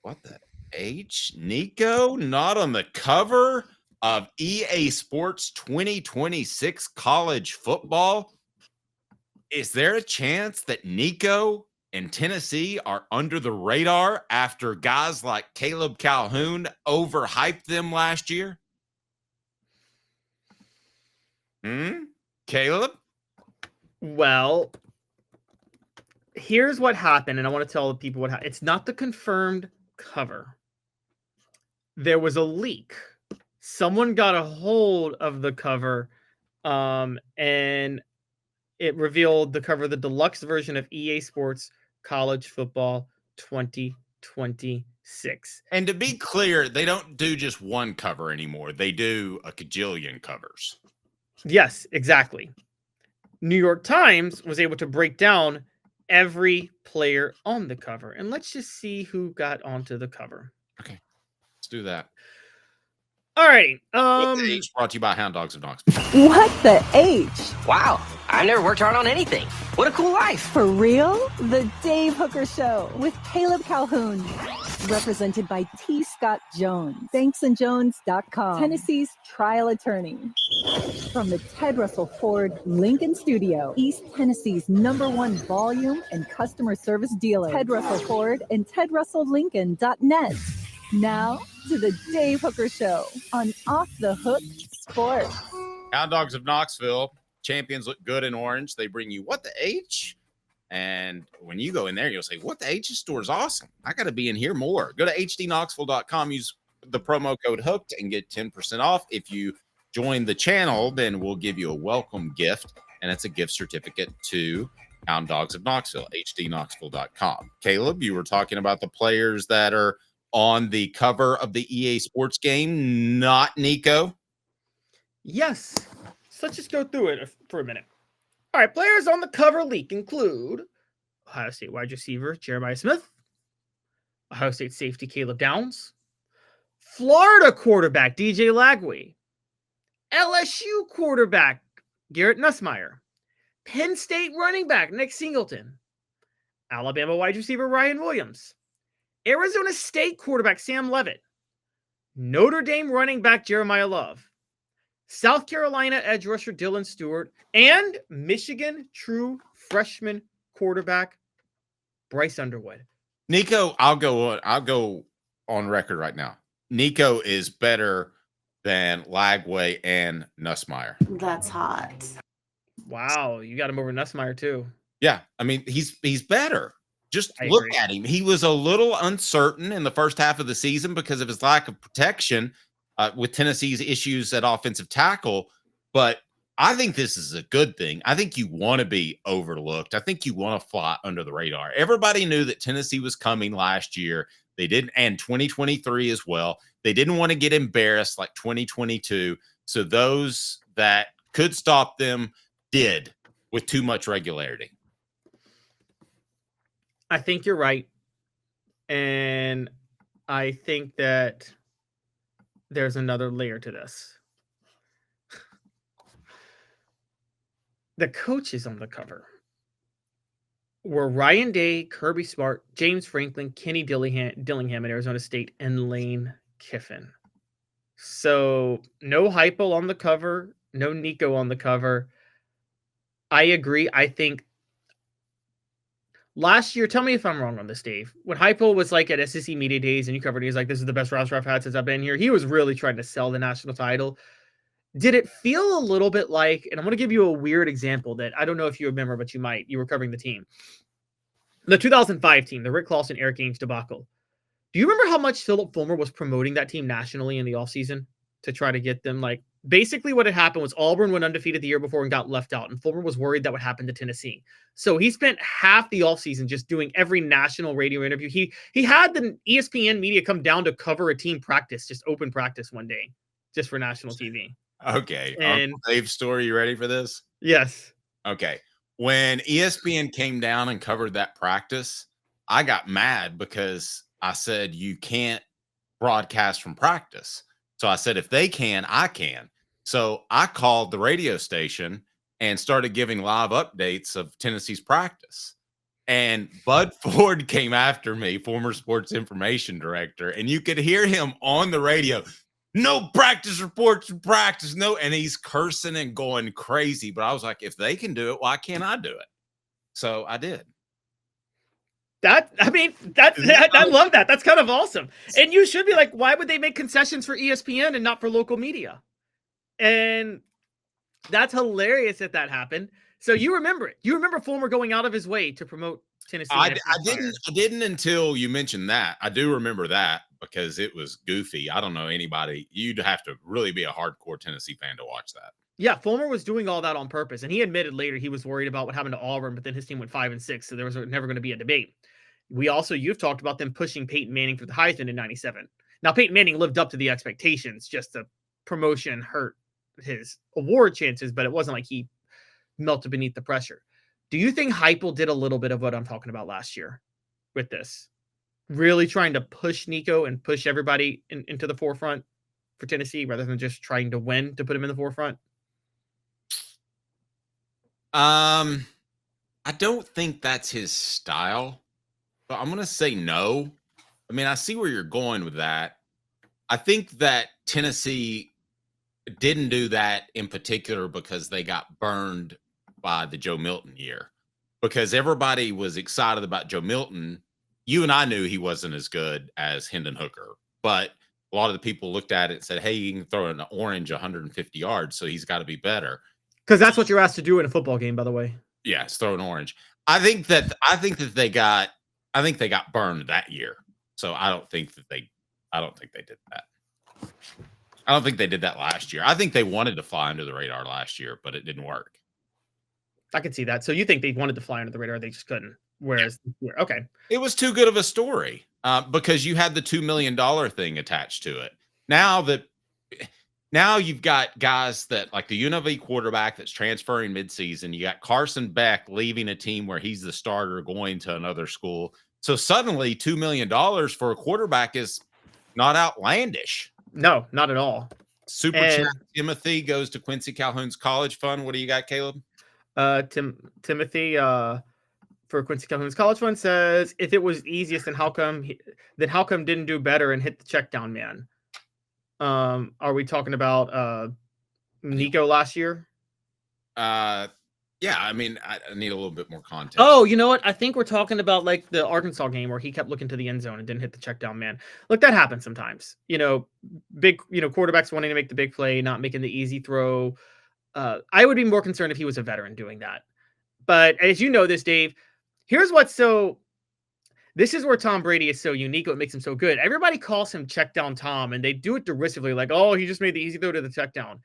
What the H? Nico not on the cover of EA Sports 2026 college football? Is there a chance that Nico and Tennessee are under the radar after guys like Caleb Calhoun overhyped them last year? Caleb? Well, here's what happened, and I want to tell the people what happened. It's not the confirmed cover. There was a leak. Someone got a hold of the cover, and it revealed the cover of the deluxe version of EA Sports College Football 2026. And to be clear, they don't do just one cover anymore. They do a cajillion covers. Yes, exactly. New York Times was able to break down every player on the cover. And let's just see who got onto the cover. Okay, let's do that. All right. What the H brought to you by Hound Dogs of Knoxville. What the H? Wow, I never worked hard on anything. What a cool life. For real? The Dave Hooker Show with Caleb Calhoun. Represented by T. Scott Jones. ThanksandJones.com. Tennessee's trial attorney. From the Ted Russell Ford Lincoln Studio, East Tennessee's #1 volume and customer service dealer. Ted Russell Ford and TedRussellLincoln.net. Now to the Dave Hooker Show on Off the Hook Sports. Hound Dogs of Knoxville. Champions look good in orange. They bring you What the H? And when you go in there, you'll say, What the H store is awesome. I got to be in here more. Go to hdknoxville.com, use the promo code HOOKED and get 10% off. If you join the channel, then we'll give you a welcome gift, and it's a gift certificate to Hound Dogs of Knoxville, hdknoxville.com. Caleb, you were talking about the players that are on the cover of the EA Sports game, not Nico. Yes. So let's just go through it for a minute. All right, players on the cover leak include Ohio State wide receiver Jeremiah Smith, Ohio State safety Caleb Downs, Florida quarterback DJ Lagway, LSU quarterback Garrett Nussmeier, Penn State running back Nick Singleton, Alabama wide receiver Ryan Williams, Arizona State quarterback Sam Levitt, Notre Dame running back Jeremiah Love, South Carolina edge rusher Dylan Stewart, and Michigan true freshman quarterback Bryce Underwood. Nico, I'll go on record right now. Nico is better than Lagway and Nussmeier. That's hot. Wow, you got him over Nussmeier too. Yeah, I mean he's better. Just I look agree. at him. He was a little uncertain in the first half of the season because of his lack of protection with Tennessee's issues at offensive tackle. But I think this is a good thing. I think you want to be overlooked. I think you want to fly under the radar. Everybody knew that Tennessee was coming last year. They didn't, and 2023 as well. They didn't want to get embarrassed like 2022. So those that could stop them did with too much regularity. I think you're right. And I think that there's another layer to this. The coaches on the cover were Ryan Day, Kirby Smart, James Franklin, Kenny Dillingham at Arizona State, and Lane Kiffin. So no Heupel on the cover, no Nico on the cover. I agree. I think last year, tell me if I'm wrong on this, Dave. When Heupel was like at SEC Media Days and you covered it, he's like, this is the best roster I've had since I've been here. He was really trying to sell the national title. Did it feel a little bit like, and I'm going to give you a weird example that I don't know if you remember, but you might. You were covering the team. The 2005 team, the Rick Clausen, Eric Ainge debacle. Do you remember how much Philip Fulmer was promoting that team nationally in the offseason to try to get them? Like, basically what had happened was Auburn went undefeated the year before and got left out, and Fulmer was worried that would happen to Tennessee. So he spent half the offseason just doing every national radio interview. He had the ESPN media come down to cover a team practice, just open practice one day, just for national TV. Okay. And Dave's story, you ready for this? Yes. Okay. When ESPN came down and covered that practice, I got mad because I said, you can't broadcast from practice. So I said, if they can, I can. So I called the radio station and started giving live updates of Tennessee's practice. And Bud Ford came after me, former sports information director, and you could hear him on the radio. No practice reports in practice. No. And he's cursing and going crazy. But I was like, if they can do it, why can't I do it? So I did. I love that. That's kind of awesome. And you should be like, why would they make concessions for ESPN and not for local media? And that's hilarious that happened. So you remember it. You remember Fulmer going out of his way to promote Tennessee. I didn't until you mentioned that. I do remember that because it was goofy. I don't know anybody. You'd have to really be a hardcore Tennessee fan to watch that. Yeah, Fulmer was doing all that on purpose, and he admitted later he was worried about what happened to Auburn, but then his team went 5-6, so there was never going to be a debate. You've talked about them pushing Peyton Manning for the Heisman in '97. Now, Peyton Manning lived up to the expectations, just the promotion hurt his award chances, but it wasn't like he melted beneath the pressure. Do you think Heupel did a little bit of what I'm talking about last year with this? Really trying to push Nico and push everybody into the forefront for Tennessee rather than just trying to win to put him in the forefront? I don't think that's his style, but I'm going to say no. I mean, I see where you're going with that. I think that Tennessee didn't do that in particular because they got burned by the Joe Milton year, because everybody was excited about Joe Milton. You and I knew he wasn't as good as Hendon Hooker, but a lot of the people looked at it and said, hey, he can throw an orange 150 yards, so he's got to be better. Because that's what you're asked to do in a football game, by the way. Yes, throw an orange. I think that they got burned that year. So I don't think they did that. I don't think they did that last year. I think they wanted to fly under the radar last year, but it didn't work. I could see that. So you think they wanted to fly under the radar, they just couldn't. Whereas, okay. It was too good of a story because you had the $2 million thing attached to it. Now you've got guys that like the UNLV quarterback that's transferring midseason. You got Carson Beck leaving a team where he's the starter going to another school. So suddenly $2 million for a quarterback is not outlandish. No, not at all. Super chat Timothy goes to Quincy Calhoun's college fund. What do you got, Caleb? Timothy for Quincy Calhoun's college fund says, if it was easiest, then how come didn't do better and hit the check down man? Are we talking about Nico last year? Yeah, I mean, I need a little bit more context. Oh, you know what? I think we're talking about like the Arkansas game where he kept looking to the end zone and didn't hit the check down man. Look, that happens sometimes. Big, quarterbacks wanting to make the big play, not making the easy throw. I would be more concerned if he was a veteran doing that. But as you know this, Dave, here's what's this is where Tom Brady is so unique. What makes him so good. Everybody calls him check down Tom, and they do it derisively, like, oh, he just made the easy throw to the check down.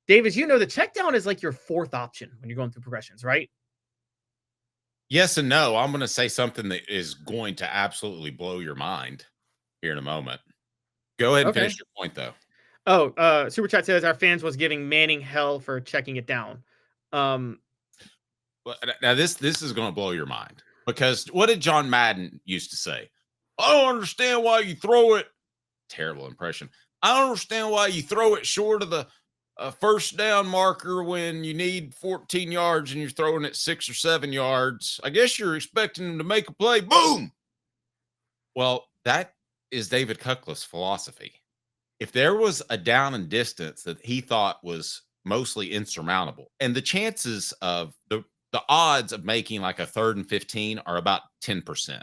Dave, as you know, the check down is like your fourth option when you're going through progressions, right? Yes and no. I'm going to say something that is going to absolutely blow your mind here in a moment. Go ahead and finish your point, though. Oh, Super Chat says our fans was giving Manning hell for checking it down. Now this is going to blow your mind, because what did John Madden used to say? I don't understand why you throw it. Terrible impression. I don't understand why you throw it short of the first down marker when you need 14 yards and you're throwing it 6 or 7 yards. I guess you're expecting them to make a play. Boom. Well, that is David Cutcliffe's philosophy. If there was a down and distance that he thought was mostly insurmountable, and the chances of the odds of making like a 3rd and 15 are about 10%.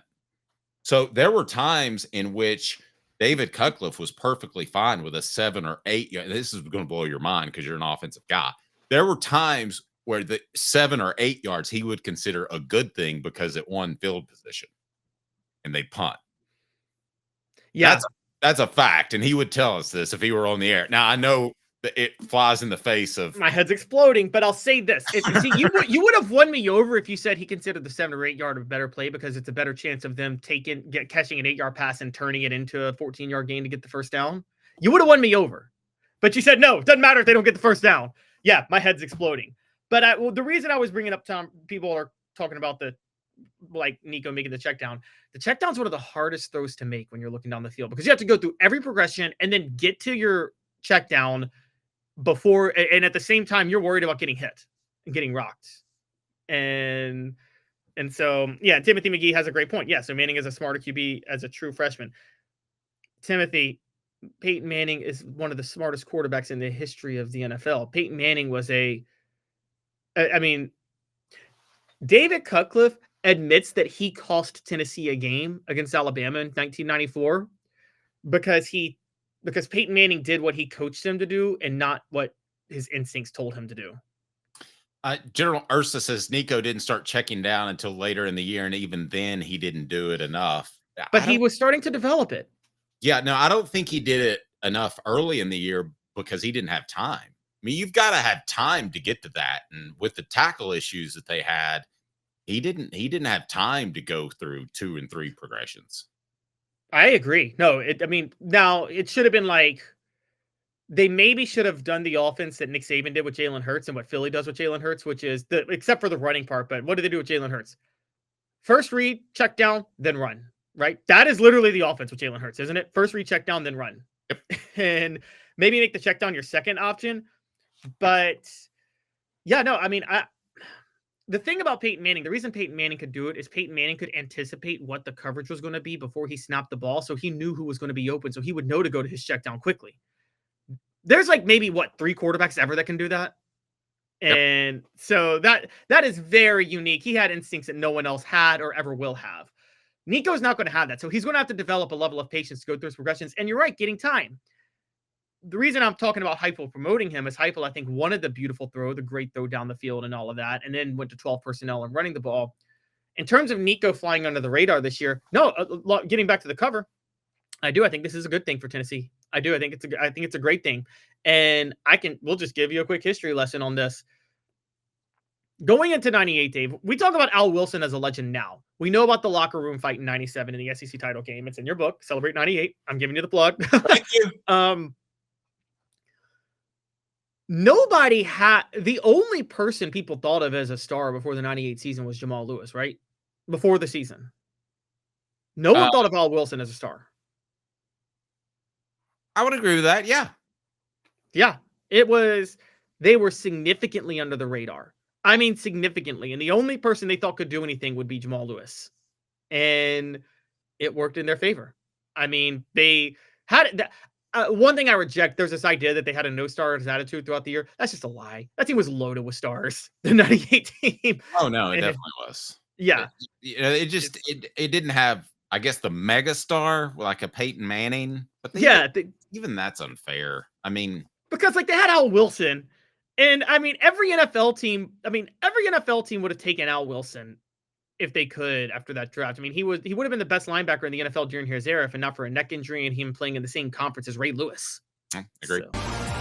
So there were times in which David Cutcliffe was perfectly fine with a 7 or 8. This is going to blow your mind because you're an offensive guy. There were times where the 7 or 8 yards he would consider a good thing because it won field position, and they punt. Yeah, that's a fact, and he would tell us this if he were on the air. Now I know that it flies in the face of my head's exploding, but I'll say this: you would have won me over if you said he considered the 7 or 8 yard a better play because it's a better chance of them catching an 8-yard pass and turning it into a 14-yard gain to get the first down. You would have won me over, but you said no. It doesn't matter if they don't get the first down. Yeah, my head's exploding. But the reason I was bringing up Tom, people are talking about like Nico making the check down. The check down is one of the hardest throws to make when you're looking down the field because you have to go through every progression and then get to your check down before, and at the same time, you're worried about getting hit and getting rocked. And And so, yeah, Timothy McGee has a great point. Yeah, so Manning is a smarter QB as a true freshman. Timothy, Peyton Manning is one of the smartest quarterbacks in the history of the NFL. Peyton Manning was I mean, David Cutcliffe admits that he cost Tennessee a game against Alabama in 1994 because Peyton Manning did what he coached him to do and not what his instincts told him to do. General Ursa says Nico didn't start checking down until later in the year, and even then he didn't do it enough. But he was starting to develop it. Yeah, no, I don't think he did it enough early in the year because he didn't have time. I mean, you've got to have time to get to that. And with the tackle issues that they had, he didn't have time to go through 2 and 3 progressions. I agree. No, now it should have been like they maybe should have done the offense that Nick Saban did with Jalen Hurts and what Philly does with Jalen Hurts, which is except for the running part. But what do they do with Jalen Hurts? First read, check down, then run. Right? That is literally the offense with Jalen Hurts, isn't it? First read, check down, then run. Yep. And maybe make the check down your second option. But yeah, no, I mean, the thing about Peyton Manning, the reason Peyton Manning could do it is Peyton Manning could anticipate what the coverage was going to be before he snapped the ball. So he knew who was going to be open. So he would know to go to his check down quickly. There's like maybe 3 quarterbacks ever that can do that. Yep. And so that is very unique. He had instincts that no one else had or ever will have. Nico's not going to have that. So he's going to have to develop a level of patience to go through his progressions. And you're right, getting time. The reason I'm talking about Heupel promoting him is Heupel, I think, wanted the beautiful throw, the great throw down the field and all of that, and then went to 12 personnel and running the ball. In terms of Nico flying under the radar this year, no, getting back to the cover, I do. I think this is a good thing for Tennessee. I do. I think it's a great thing. And we'll just give you a quick history lesson on this. Going into 98, Dave, we talk about Al Wilson as a legend now. We know about the locker room fight in 97 in the SEC title game. It's in your book, Celebrate 98. I'm giving you the plug. Thank you. Nobody the only person people thought of as a star before the 98 season was Jamal Lewis, right? Before the season. No one thought of Al Wilson as a star. I would agree with that. Yeah. Yeah. They were significantly under the radar. I mean, significantly. And the only person they thought could do anything would be Jamal Lewis. And it worked in their favor. I mean, they had one thing I reject. There's this idea that they had a no stars attitude throughout the year. That's just a lie. That team was loaded with stars. The 98 team. Oh, no, it definitely was. Yeah. It didn't have, I guess, the mega star like a Peyton Manning. But even that's unfair. I mean, because they had Al Wilson. And I mean, every NFL team would have taken Al Wilson if they could after that draft. I mean, he would have been the best linebacker in the NFL during his era, if not for a neck injury and him playing in the same conference as Ray Lewis. Agreed. So.